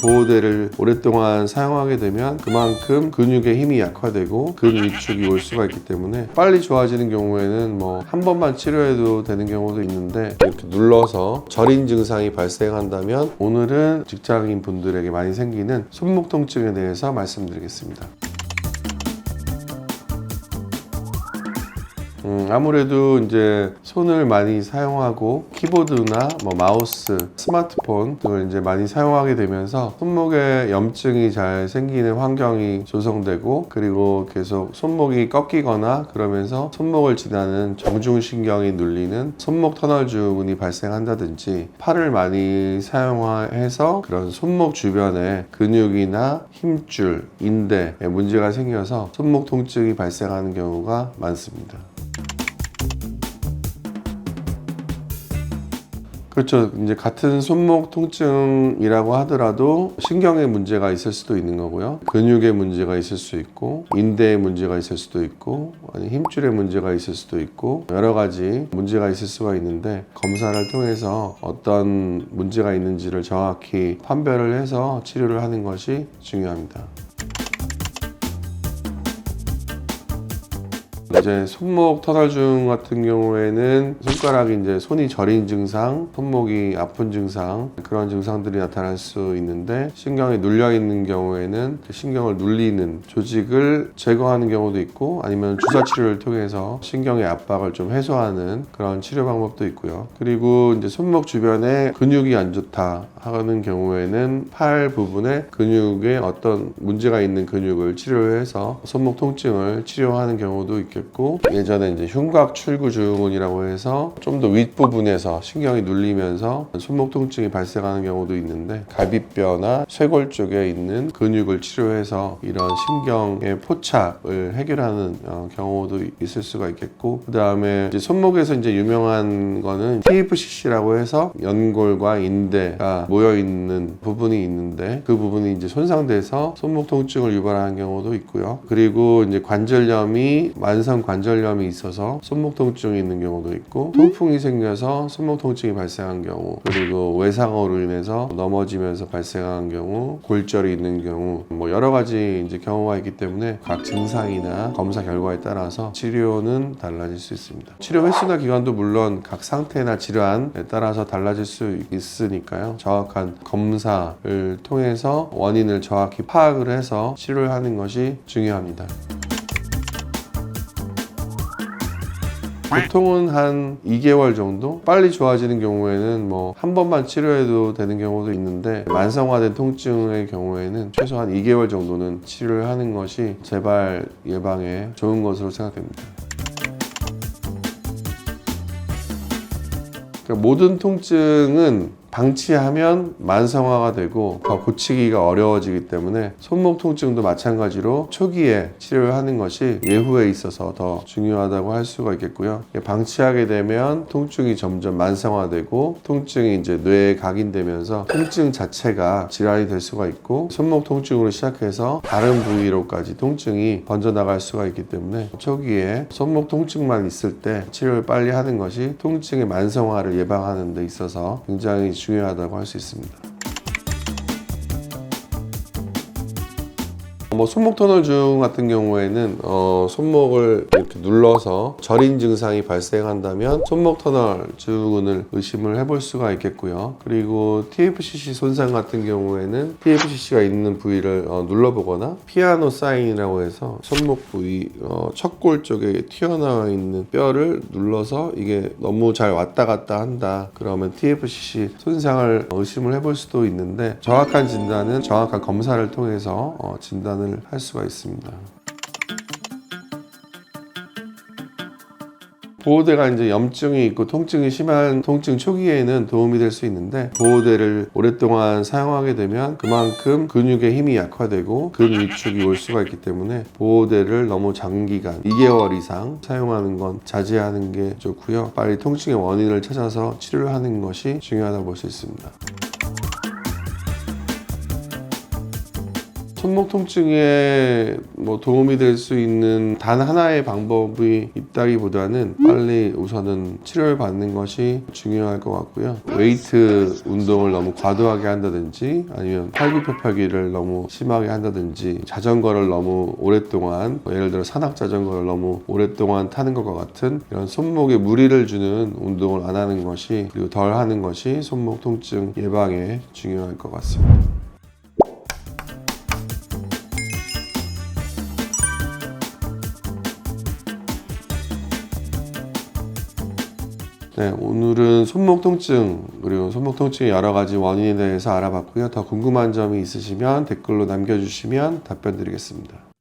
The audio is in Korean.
보호대를 오랫동안 사용하게 되면 그만큼 근육의 힘이 약화되고 근위축이 올 수가 있기 때문에 빨리 좋아지는 경우에는 뭐 한 번만 치료해도 되는 경우도 있는데, 이렇게 눌러서 저린 증상이 발생한다면 오늘은 직장인 분들에게 많이 생기는 손목 통증에 대해서 말씀드리겠습니다. 아무래도 이제 손을 많이 사용하고 키보드나 뭐 마우스, 스마트폰 등을 이제 많이 사용하게 되면서 손목에 염증이 잘 생기는 환경이 조성되고, 그리고 계속 손목이 꺾이거나 그러면서 손목을 지나는 정중신경이 눌리는 손목 터널 증후군이 발생한다든지, 팔을 많이 사용해서 그런 손목 주변에 근육이나 힘줄, 인대에 문제가 생겨서 손목 통증이 발생하는 경우가 많습니다. 그렇죠. 이제 같은 손목 통증이라고 하더라도 신경에 문제가 있을 수도 있는 거고요. 근육에 문제가 있을 수 있고, 인대에 문제가 있을 수도 있고, 아니 힘줄에 문제가 있을 수도 있고, 여러 가지 문제가 있을 수가 있는데, 검사를 통해서 어떤 문제가 있는지를 정확히 판별을 해서 치료를 하는 것이 중요합니다. 이제 손목 터널증 같은 경우에는 손가락이 이제 손이 저린 증상, 손목이 아픈 증상, 그런 증상들이 나타날 수 있는데, 신경이 눌려 있는 경우에는 그 신경을 눌리는 조직을 제거하는 경우도 있고, 아니면 주사 치료를 통해서 신경의 압박을 좀 해소하는 그런 치료 방법도 있고요. 그리고 이제 손목 주변에 근육이 안 좋다 하는 경우에는 팔 부분에 근육에 어떤 문제가 있는 근육을 치료해서 손목 통증을 치료하는 경우도 있겠고, 예전에 이제 흉곽 출구 증후군이라고 해서 좀 더 윗부분에서 신경이 눌리면서 손목 통증이 발생하는 경우도 있는데, 갈비뼈나 쇄골 쪽에 있는 근육을 치료해서 이런 신경의 포착을 해결하는 경우도 있을 수가 있겠고, 그 다음에 이제 손목에서 이제 유명한 거는 TFCC라고 해서 연골과 인대가 모여 있는 부분이 있는데, 그 부분이 이제 손상돼서 손목 통증을 유발하는 경우도 있고요. 그리고 이제 관절염이 만성 관절염이 있어서 손목 통증이 있는 경우도 있고, 통풍이 생겨서 손목 통증이 발생한 경우, 그리고 외상으로 인해서 넘어지면서 발생한 경우, 골절이 있는 경우, 뭐 여러 가지 이제 경우가 있기 때문에 각 증상이나 검사 결과에 따라서 치료는 달라질 수 있습니다. 치료 횟수나 기간도 물론 각 상태나 질환에 따라서 달라질 수 있으니까요. 정확한 검사를 통해서 원인을 정확히 파악을 해서 치료를 하는 것이 중요합니다. 보통은 한 2개월 정도? 빨리 좋아지는 경우에는 뭐 한 번만 치료해도 되는 경우도 있는데, 만성화된 통증의 경우에는 최소한 2개월 정도는 치료를 하는 것이 재발 예방에 좋은 것으로 생각됩니다. 그러니까 모든 통증은 방치하면 만성화가 되고 더 고치기가 어려워지기 때문에, 손목 통증도 마찬가지로 초기에 치료를 하는 것이 예후에 있어서 더 중요하다고 할 수가 있겠고요. 방치하게 되면 통증이 점점 만성화되고, 통증이 이제 뇌에 각인되면서 통증 자체가 질환이 될 수가 있고, 손목 통증으로 시작해서 다른 부위로까지 통증이 번져나갈 수가 있기 때문에, 초기에 손목 통증만 있을 때 치료를 빨리 하는 것이 통증의 만성화를 예방하는 데 있어서 굉장히 중요하다고 할 수 있습니다. 뭐 손목 터널증 같은 경우에는 손목을 이렇게 눌러서 저린 증상이 발생한다면 손목 터널 증후군을 의심을 해볼 수가 있겠고요. 그리고 TFCC 손상 같은 경우에는 TFCC가 있는 부위를 눌러보거나, 피아노 사인이라고 해서 손목 부위 척골 쪽에 튀어나와 있는 뼈를 눌러서 이게 너무 잘 왔다 갔다 한다, 그러면 TFCC 손상을 의심을 해볼 수도 있는데, 정확한 진단은 정확한 검사를 통해서 진단을 할 수가 있습니다. 보호대가 이제 염증이 있고 통증이 심한 통증 초기에는 도움이 될 수 있는데, 보호대를 오랫동안 사용하게 되면 그만큼 근육의 힘이 약화되고 근위축이 올 수가 있기 때문에, 보호대를 너무 장기간 2개월 이상 사용하는 건 자제하는 게 좋고요. 빨리 통증의 원인을 찾아서 치료를 하는 것이 중요하다고 볼 수 있습니다. 손목 통증에 뭐 도움이 될 수 있는 단 하나의 방법이 있다기보다는 빨리 우선은 치료를 받는 것이 중요할 것 같고요. 웨이트 운동을 너무 과도하게 한다든지 아니면 팔굽혀펴기를 너무 심하게 한다든지 자전거를 너무 오랫동안 예를 들어 산악 자전거를 너무 오랫동안 타는 것과 같은 이런 손목에 무리를 주는 운동을 안 하는 것이 그리고 덜 하는 것이 손목 통증 예방에 중요할 것 같습니다. 네, 오늘은 손목 통증 그리고 손목 통증의 여러 가지 원인에 대해서 알아봤고요. 더 궁금한 점이 있으시면 댓글로 남겨주시면 답변 드리겠습니다.